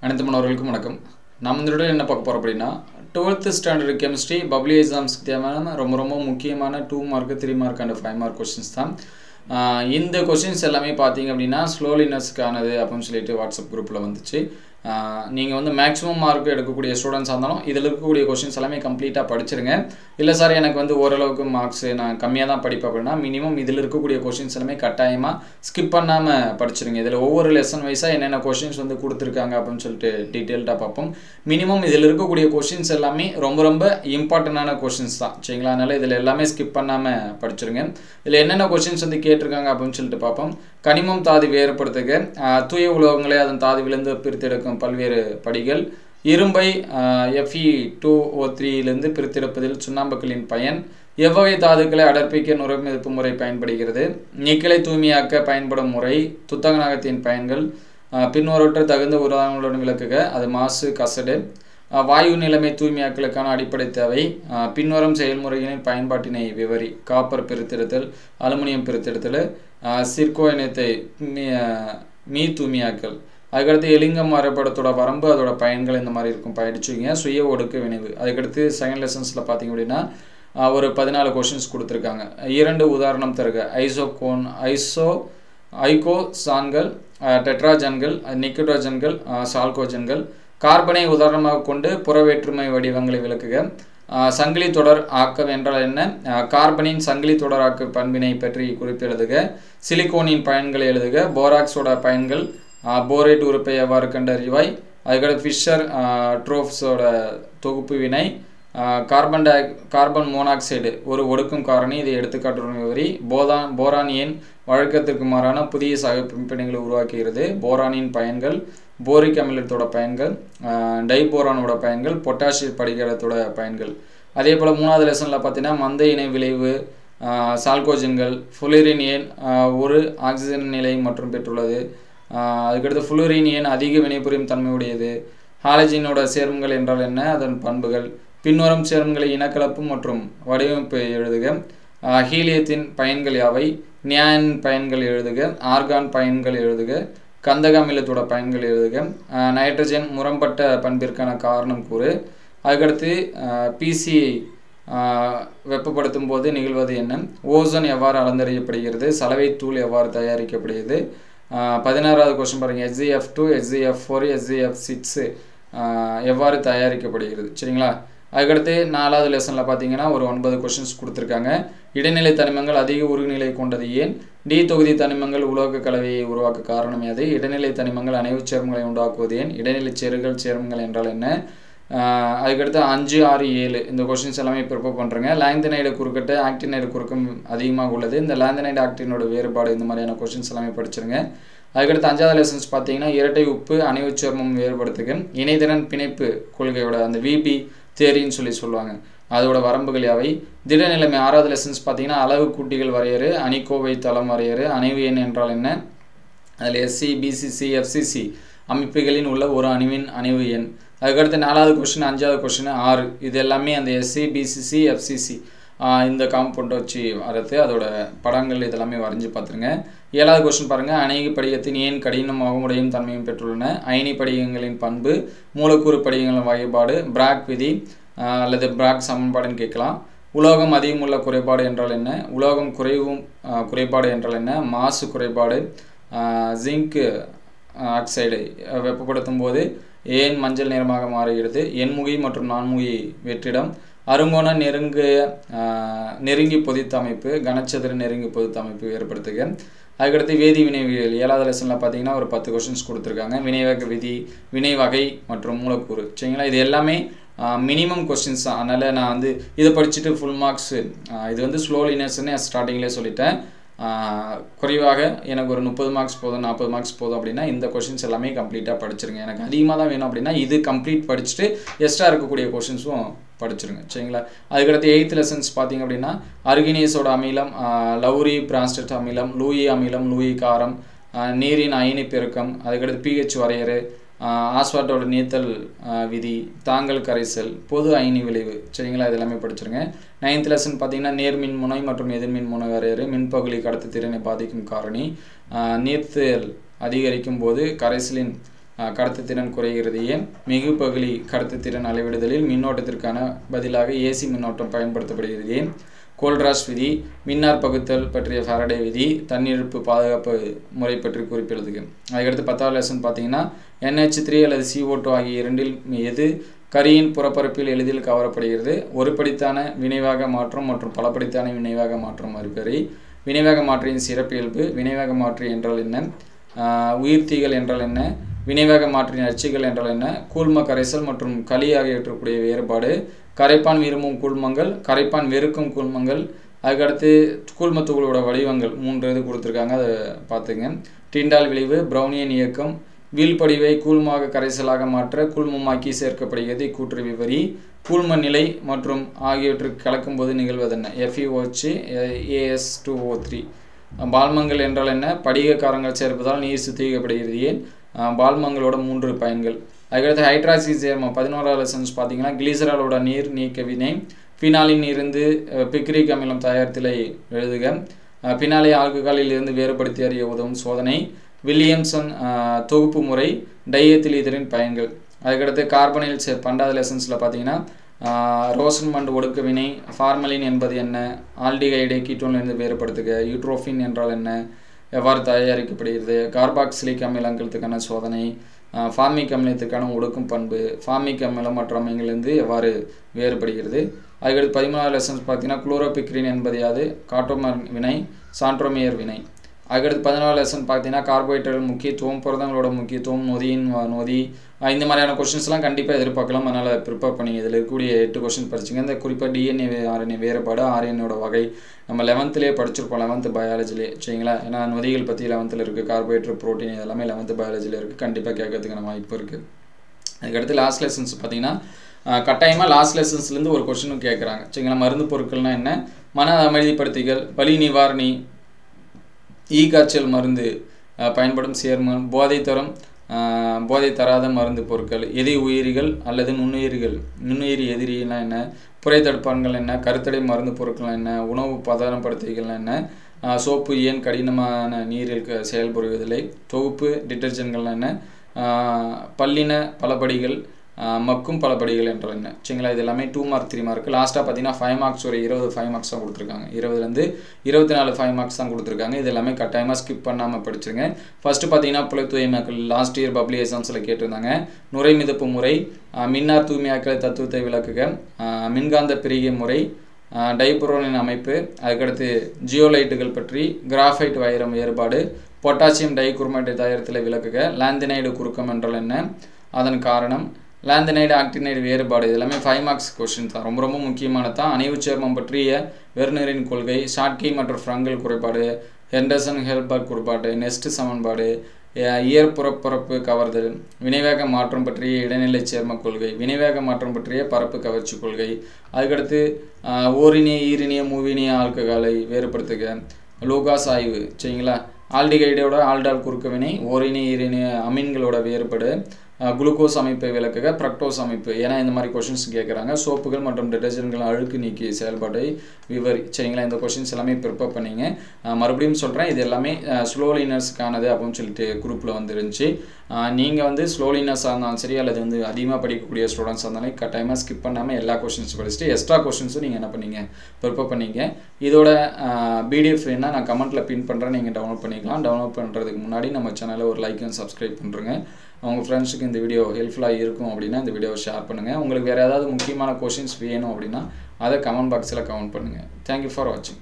அனைத்து மாணவர்களுக்கும் வணக்கம். நாம் இந்த வீடியோவில் என்ன பார்க்க போகிறோம் அப்படின்னா 12th ஸ்டாண்டர்ட் கெமிஸ்ட்ரி பப்ளி எக்ஸாம்ஸ்க்கு தேவையான ரொம்ப முக்கியமான 2 mark 3 mark and 5 mark questions தான். இந்த கொஸ்டின்ஸ் எல்லாமே பார்த்தீங்க அப்படின்னா ஸ்லோலினஸ்க்கானது அப்படின்னு சொல்லிட்டு வாட்ஸ்அப் குரூப்பில் வந்துச்சு. நீங்கள் வந்து மேக்ஸிமம் மார்க் எடுக்கக்கூடிய ஸ்டூடெண்ட்ஸாக இருந்தாலும் இதில் இருக்கக்கூடிய கொஸ்டின்ஸ் எல்லாமே கம்ப்ளீட்டாக படிச்சிருங்க. இல்லை சார் எனக்கு வந்து ஓரளவுக்கு மார்க்ஸ் நான் கம்மியாக தான் படிப்பேன் அப்படின்னா மினிமம் இதில் இருக்கக்கூடிய கொஸ்டின்ஸ் எல்லாமே கட்டாயமாக ஸ்கிப் பண்ணாமல் படிச்சிருங்க. இதில் ஒவ்வொரு லெசன் வைஸாக என்னென்ன கொஸ்டின்ஸ் வந்து கொடுத்துருக்காங்க அப்படின்னு சொல்லிட்டு டீட்டெயில்டாக பார்ப்போம். மினிமம் இதில் இருக்கக்கூடிய கொஸ்டின்ஸ் எல்லாமே ரொம்ப இம்பார்ட்டண்டான கொஸ்டின்ஸ் தான், சரிங்களா? அதனால் இதில் எல்லாமே ஸ்கிப் பண்ணாமல் படிச்சிருங்க. இதில் என்னென்ன கொஸ்டின்ஸ் வந்து கேட்டிருக்காங்க அப்படின்னு சொல்லிட்டு பார்ப்போம். கனிமம் தாது வேறுபடுத்துக, தூய உலோகங்களை அதன் தாதுவிலிருந்து பிரித்தெடுக்கும் பல்வேறு படிகள், இரும்பை Fe2O3 பிரித்தெடுப்பதில் சுண்ணாம்புக்களின் பயன், எவ்வகை தாதுக்களை அடர்ப்பிக்க நுரைமெதிப்பு முறை பயன்படுகிறது, நிக்கலை தூய்மையாக்க பயன்படும் முறை, துத்தநாகத்தின் பயன்கள், பின்வருவற்றை தகுந்த உதாரணங்களுடன் விளக்குக, அது மாசு கசடு, வாயு நிலைமை தூய்மையாக்கலுக்கான அடிப்படை தேவை, பின்வரும் செயல்முறைகளின் பயன்பாட்டினை விவரி, காப்பர் பிரித்தெடுத்தல், அலுமினியம் பிரித்தெடுத்தல், சிர்கோயினத்தை தூய்மையாக்கல், அதுக்கடுத்து எலிங்க மாறுபடத்தோட வரம்பு அதோட பயன்கள் இந்த மாதிரி இருக்கும் படிச்சுங்க. சுய ஒடுக்க வினைவு, அதுக்கடுத்து செகண்ட் லெசன்ஸில் பார்த்தீங்க அப்படின்னா ஒரு 14 கொஷின்ஸ் கொடுத்துருக்காங்க. 2 உதாரணம் தருக, ஐகோசான்கள், டெட்ராஜன்கள், நிக்கோட்ரோஜன்கள், சால்கோஜன்கள், கார்பனை உதாரணமாக கொண்டு புறவேற்றுமை வடிவங்களை விளக்குக, சங்கிலி தொடர் ஆக்கம் என்றால் என்ன, கார்பனின் சங்கிலி தொடராக்க பண்பினை பற்றி குறிப்பு எழுதுக, சிலிக்கோனின் பயன்களை எழுதுக, போராக்ஸோட பயன்கள், போரேட் உறுப்பை எவ்வாறு கண்டறிவாய், அதுக்கடுத்து ஃபிஷர் ட்ரோஃப்ஸோட தொகுப்பு வினை, கார்பன் மோனாக்சைடு ஒரு ஒடுக்கும் காரணி, இதை எடுத்துக்காட்டுடன் விவரி, போரான் ஏன் வழக்கத்திற்கு மாறான புதிய சகப்பிணைகளை உருவாக்குகிறது, போரானின் பயன்கள், போரிக் அமிலத்தோட பயன்கள், டைபோரானோட பயன்கள், பொட்டாசியம் படிகரத்தோட பயன்கள். அதே போல் 3வது லெசனில் பார்த்தீங்கன்னா மந்த இணை விளைவு, சால்கோஜன்கள், ஃபுளூரின் ஏன் ஒரு ஆக்சிஜன் நிலை மற்றும் பெற்றுள்ளது, அதுக்கடுத்து ஃபுளூரின் ஏன் அதிக வினைபுரியும் தன்மையுடையது, ஹாலஜினோட சேர்மங்கள் என்றால் என்ன, அதன் பண்புகள், பின்வரும் சேர்மங்களை இனக்கலப்பு மற்றும் வடிவமைப்பு எழுதுக, ஹீலியத்தின் பயன்கள் யாவை, நியான் பயன்கள் எழுதுக, ஆர்கான் பயன்கள் எழுதுக, கந்தக அமிலத்தோட பயன்கள் எழுதுக, நைட்ரஜன் முரண்பட்ட பண்பிற்கான காரணம் கூறு, அதுக்கடுத்து பிசி வெப்பப்படுத்தும் போது நிகழ்வது என்ன, ஓசோன் எவ்வாறு அளந்தறியப்படுகிறது, சலவை தூள் எவ்வாறு தயாரிக்கப்படுகிறது, 16வது கொஸ்டின் பாருங்கள், HCF2 HCF4 HCF6 எவ்வாறு தயாரிக்கப்படுகிறது, சரிங்களா? அதுக்கடுத்து 4வது லெசனில் பார்த்தீங்கன்னா ஒரு 9 கொஸ்டின்ஸ் கொடுத்துருக்காங்க. இடைநிலை தனிமங்கள் அதிக உருகுநிலை கொண்டது ஏன், டி தொகுதி தனிமங்கள் உலோக கலவையை உருவாக்க காரணம் எது, இடைநிலை தனிமங்கள் அணைவு சேர்மங்களை உண்டாக்குவது ஏன், இடைநிலை செருகல் சேர்மங்கள் என்றால் என்ன, அதுக்கடுத்து 5, 6, 7 இந்த கொஸ்டின்ஸ் எல்லாமே ப்ரிப்பேர் பண்ணுறேங்க. லாங்தனைடு குறுக்கட்டு ஆக்டினைடு குறுக்கம் அதிகமாக உள்ளது, இந்த லாங்தனைடு ஆக்டினோட வேறுபாடு, இந்த மாதிரியான கொஸ்டின்ஸ் எல்லாமே படிச்சிருங்க. அதுக்கடுத்து 5வது லெசன்ஸ் பார்த்தீங்கன்னா இரட்டை உப்பு அணைவு சேர்மம் வேறுபடுத்துக, இணைதிறன் பிணைப்பு கொள்கையோட அந்த விபி தேரின்னு சொல்லுவாங்க, அதோட வரம்புகள் யாவை, திடநிலைமை 6வது லெசன்ஸ் பார்த்தீங்கன்னா அளவு கூட்டிகள் வரையறு, அணிக்கோவை தளம் வரையறு, அணைவு எண் என்றால் என்ன, அதில் SC BCC FCC அமைப்புகளின் உள்ள ஒரு அணுவின் அணைவு எண். அதுக்கடுத்து 4வது கொஸ்டின் 5வது கொஸ்டின் 6 இது எல்லாமே அந்த SC BCC FCC இந்த காம்பவுண்டை வச்சு வரது, அதோட படங்கள் இதெல்லாமே வரைஞ்சி பார்த்துருங்க. 7வது கொஸ்டின் பாருங்கள், அணைவு படிகத்தின் ஏன் கடினமாகவும் உடையும் தன்மையும் பெற்றுள்ளன, அயனி படிகங்களின் பண்பு, மூலக்கூறு படிகங்களின் வகைப்பாடு, பிராக் விதி அல்லது பிராக் சமன்பாடுன்னு கேட்கலாம். உலோகம் அதிகமுள்ள குறைபாடு என்றால் என்ன, உலோகம் குறைபாடு என்றால் என்ன, மாசு குறைபாடு, ஜிங்க் ஆக்சைடு வெப்பப்படுத்தும் போது ஏன் மஞ்சள் நிறமாக மாறுகிறது, எண்முகி மற்றும் நான்முகி வெற்றிடம், அருங்கோண நெருங்கி பொதித்த அமைப்பு, கனச்சதுர நெருங்கி பொதித்த அமைப்பு ஏற்படுத்துக. அதுக்கடுத்து வேதி வினைவியல் 7வது லெசனில் பார்த்தீங்கன்னா ஒரு 10 கொஸ்டின்ஸ் கொடுத்துருக்காங்க. வினைவக விதி, வினை வகை மற்றும் மூலக்கூறு, சரிங்களா? இது எல்லாமே மினிமம் கொஸ்டின்ஸ் தான். அதனால் நான் வந்து இதை படிச்சுட்டு ஃபுல் மார்க்ஸு இது வந்து ஸ்லோலினஸ்ன்னு ஸ்டார்டிங்லேயே சொல்லிட்டேன். குறைவாக எனக்கு ஒரு 30 மார்க்ஸ் போதும் 40 மார்க்ஸ் போதும் அப்படின்னா இந்த கொஷின்ஸ் எல்லாமே கம்ப்ளீட்டாக படிச்சிருங்க. எனக்கு அதிகமாக தான் வேணும் அப்படின்னா இது கம்ப்ளீட் படிச்சுட்டு எக்ஸ்ட்ரா இருக்கக்கூடிய கொஷின்ஸும் படிச்சிருங்க, சரிங்களா? அதுக்கடுத்து 8th லெசன்ஸ் பார்த்தீங்க அப்படின்னா அர்கினேஸோட அமிலம், லௌரி பிராஸ்டட் அமிலம், லூயி அமிலம், லூயி காரம், நீரின் அயனி பெருக்கம், அதுக்கடுத்து pH வரையறு, ஆஸ்வாட்டோட நீத்தல் விதி, தாங்கல் கரைசல், பொது அயனி விளைவு, சரிங்களா? இது எல்லாமே படிச்சிருங்க. 9th லெசன் பார்த்தீங்கன்னா நேர்மின் முனை மற்றும் எதிர்மின் முனை வரையறு, மின்பகுளி கடத்து திறனை பாதிக்கும் காரணி, நீர்த்தல் அதிகரிக்கும் போது கரைசலின் கடத்துத்திறன் குறைகிறது ஏன்? மிகுபகுளி கடத்துத்திறன் அளவிடுதலில் மின்னோட்டத்திற்கான பதிலாக ஏசி மின்னோட்டம் பயன்படுத்தப்படுகிறது ஏன்? கோல்ட்ராஸ் விதி, மின்னார் பகுத்தல் பற்றிய ஃபாரடே விதி, தன்னிழுப்பு பாதுகாப்பு முறை பற்றி குறிப்பிடுதுக்கு. அதுக்கடுத்து 10வது லெசன் பார்த்தீங்கன்னா NH3 அல்லது CO2 ஆகிய இரண்டில் எது கரியின் புறப்பரப்பில் எளிதில் கவரப்படுகிறது? ஒரு படித்தான வினைவாக மாற்றம் மற்றும் பலப்படித்தான வினைவாக மாற்றம் மறுபெயரை. வினைவாக மாற்றியின் சிறப்பியல்பு, வினைவாக மாற்றி என்றால் என்ன? உயிர்த்திகள் என்றால் என்ன? வினைவாக மாற்றியின் அச்சுகள் என்றால் என்ன? கூழ்ம கரைசல் மற்றும் களி ஆகியவற்றுக்குரிய வேறுபாடு, கரைப்பான் விரும்பும் கூழ்மங்கள், கரைப்பான் வெறுக்கும் கூழ்மங்கள், அதுக்கடுத்து கூழ்மத்துகளோட வடிவங்கள் 3 இது கொடுத்துருக்காங்க, அதை பார்த்துங்க. டிண்டால் விளைவு, ப்ரௌனியன் இயக்கம், வீழ்படிவை கூழ்மாக கரைசலாக மாற்ற கூழ்மமாக்கி சேர்க்கப்படுகிறது இக்கூற்று விவரி. கூழ்ம நிலை மற்றும் ஆகியவற்றுக்கு கலக்கும்போது நிகழ்வதென்ன? FeOH AS2O3. பால்மங்கள் என்றால் என்ன? படிக காரங்கள் சேர்ப்பதால் நீர் சுத்திகரிக்கப்படுகிறது ஏன்? பால்மங்களோட 3 பயன்கள். அதுக்கடுத்து ஹைட்ராக்சி சேர்மம் 11வது லெசன்ஸ் பார்த்தீங்கன்னா கிளிசராலோட நீர் நீக்க வினை, ஃபினாலின் இருந்து பிக்ரிக் அமிலம் தயாரித்தலை எழுதுக, ஃபினாலை ஆல்கஹாலில் இருந்து வேறுபடுத்தி அறிய உதவும் சோதனை, வில்லியம்சன் தொகுப்பு முறை, டைஎத்திலீதரின் பயன்கள். அதுக்கடுத்து கார்பனில் 12வது லெசன்ஸில் பார்த்தீங்கன்னா ரோசன்மண்ட் ஒடுக்க வினை, ஃபார்மலின் என்பது என்ன? ஆல்டிகைடை கீட்டோனிலிருந்து வேறுபடுத்துக, யூட்ரோஃபின் என்றால் என்ன? எவ்வாறு தயாரிக்கப்படுகிறது? கார்பாக்சிலிக் அமிலங்களுக்கான சோதனை, ஃபார்மிக் அமிலத்துக்கான ஒடுக்கும் பண்பு, ஃபார்மிக் அமிலம் மற்ற அமிலங்களிலிருந்து எவ்வாறு வேறுபடுகிறது? அதுக்கடுத்து 13வது லெசன்ஸ் பார்த்தீங்கன்னா குளோரோபிக்ரின் என்பது யாது? காட்டோமர் வினை, சான்ட்ரோமியர் வினை. அதுக்கடுத்து 14வது லெசன் பார்த்தீங்கன்னா கார்போஹைட்ரேட் முக்கியத்துவம், புரதங்களோட முக்கியத்துவம், நொதி, இந்த மாதிரியான கொஸ்டின்ஸ்லாம் கண்டிப்பாக எதிர்பார்க்கலாம். அதனால் ப்ரிப்பேர் பண்ணி இதில் இருக்கக்கூடிய 8 கொஸ்டின் படிச்சுங்க. இந்த குறிப்பாக DNA RNA வேறுபாடு, RNAவோட வகை நம்ம 11லேயே படிச்சிருப்போம், 11th பயாலஜிலே, சரிங்களா? ஏன்னா நொதிகள் பற்றி 11ல் இருக்குது, கார்போஹைட்ரேட் ப்ரோட்டீன் இதெல்லாமே 11th பயாலஜியில் இருக்குது, கண்டிப்பாக கேட்கறதுக்கான வாய்ப்பு இருக்குது. அதுக்கடுத்து லாஸ்ட் லெசன்ஸ் பார்த்தீங்கன்னா கட்டாயமாக லாஸ்ட் லெசன்ஸ்லேருந்து ஒரு கொஸ்டினும் கேட்குறாங்க, சரிங்களா? மருந்து பொருட்கள்னால் என்ன? மன அமைதிப்படுத்திகள், வலி நிவாரணி, காய்ச்சல் மருந்து பயன்படும் சேர்மம், போதை தராத மருந்து பொருட்கள், எதி உயிரிகள் அல்லது நுண்ணுயிரி எதிரிகள்லாம் என்ன? புரை தடுப்பான்கள் என்ன? கருத்தடை மருந்து பொருட்கள் என்ன? உணவு பதனப்படுத்திகள்லாம் என்ன? சோப்பு ஏன் கடினமான நீரில் செயல்படுவதில்லை? தொகுப்பு டிட்டர்ஜென்ட்கள்லாம் என்ன? பல்லின பலபடிகள், மக்கும் பலபடிகள் என்றால் என்ன? சரிங்களா? இது எல்லாமே 2 மார்க் 3 மார்க். லாஸ்ட்டாக பார்த்தீங்கன்னா 5 மார்க்ஸ் ஒரு 20 5 மார்க்ஸ் தான் கொடுத்துருக்காங்க, 20லேருந்து 24 5 மார்க்ஸ் தான் கொடுத்துருக்காங்க. இது எல்லாமே கட்டாயமாக ஸ்கிப் பண்ணாமல் படிச்சுருங்க. ஃபஸ்ட்டு பார்த்தீங்கன்னா புலை தூய்மையாக்கல் லாஸ்ட் இயர் பப்ளி எக்ஸாம்ஸில் கேட்டிருந்தாங்க. நுரை மிதப்பு முறை, மின்னார் தூய்மையாக்கல் தத்துவத்தை விளக்குக, மின்காந்த பிரிகை முறை, டைபுரோனின் அமைப்பு, அதுக்கடுத்து ஜியோலைட்டுகள் பற்றி, கிராஃபைட் வைரம் வேறுபாடு, பொட்டாசியம் டைகுரோமேட்டை தயாரித்தலை விளக்குக, லாந்தினைடு குறுக்கம் என்றால் என்ன? அதன் காரணம், லாந்தினைடு ஆக்டினைடு வேறுபாடு. இது எல்லாமே 5 மார்க்ஸ் கொஸ்டின் தான், ரொம்ப ரொம்ப முக்கியமானது தான். அணைவு சேர்மம் பற்றிய வெர்னரின் கொள்கை, ஷாட்கி மற்றும் ஃப்ரங்கல் குறைபாடு, ஹெண்டர்சன் ஹெல்பர்க் குறைபாடு, நெஸ்ட் சமன்பாடு, இயற்புறப்பரப்பு கவர்தல், வினைவேக மாற்றம் பற்றிய இடைநிலை சேர்ம கொள்கை, வினைவேக மாற்றம் பற்றிய பரப்பு கவர்ச்சி கொள்கை. அதுக்கடுத்து ஓரினிய ஈரினிய மூவினிய ஆல்கஹாலை வேறுபடுத்துக, லூகாஸ் ஆய்வு, சரிங்களா? ஆல்டிகைடோட ஆல்டால் குறுக்கு வினை, ஓரினிய ஈரினிய அமீன்களோட வேறுபாடு, குளுக்கோஸ் அமைப்பை விளக்குக, ஃப்ரக்டோஸ் அமைப்பு. ஏன்னா இந்த மாதிரி கொஷின்ஸ் கேட்குறாங்க. சோப்புகள் மற்றும் டிட்டர்ஜென்ட்கள் அழுக்கு நீக்கி செயல்பாட்டை விவரி, சரிங்களா? இந்த கொஷின்ஸ் எல்லாமே ப்ரிப்பேர் பண்ணிங்க. மறுபடியும் சொல்கிறேன், இது எல்லாமே ஸ்லோலினர்ஸ்க்கானது அப்படின்னு சொல்லிட்டு குரூப்பில் வந்துருந்துச்சு. நீங்கள் வந்து ஸ்லோலினர்ஸாக இருந்தாலும் சரி, அல்லது வந்து அதிகமாக படிக்கக்கூடிய ஸ்டூடெண்ட்ஸாக இருந்தாலும் கட்டாயமாக ஸ்கிப் பண்ணாமல் எல்லா கொஷின்ஸும் படிச்சுட்டு எக்ஸ்ட்ரா கொஷின்ஸும் நீங்கள் என்ன பண்ணீங்க ப்ரிப்பேர் பண்ணிங்க. இதோட PDF வேணால் நான் கமெண்ட்டில் பின் பண்ணுறேன், நீங்கள் டவுன்லோட் பண்ணிக்கலாம். டவுன்லோட் பண்ணுறதுக்கு முன்னாடி நம்ம சேனலை ஒரு லைக் அண்ட் சப்ஸ்கிரைப் பண்ணுறேங்க. உங்கள் ஃப்ரெண்ட்ஸுக்கு இந்த வீடியோ ஹெல்ப்ஃபுல்லாக இருக்கும் அப்படின்னா இந்த வீடியோவை ஷேர் பண்ணுங்கள். உங்களுக்கு வேறு ஏதாவது முக்கியமான கொஷின்ஸ் வேணும் அப்படின்னா அதை கமெண்ட் பாக்ஸில் கமெண்ட் பண்ணுங்கள். தேங்க்யூ ஃபார் வாட்சிங்.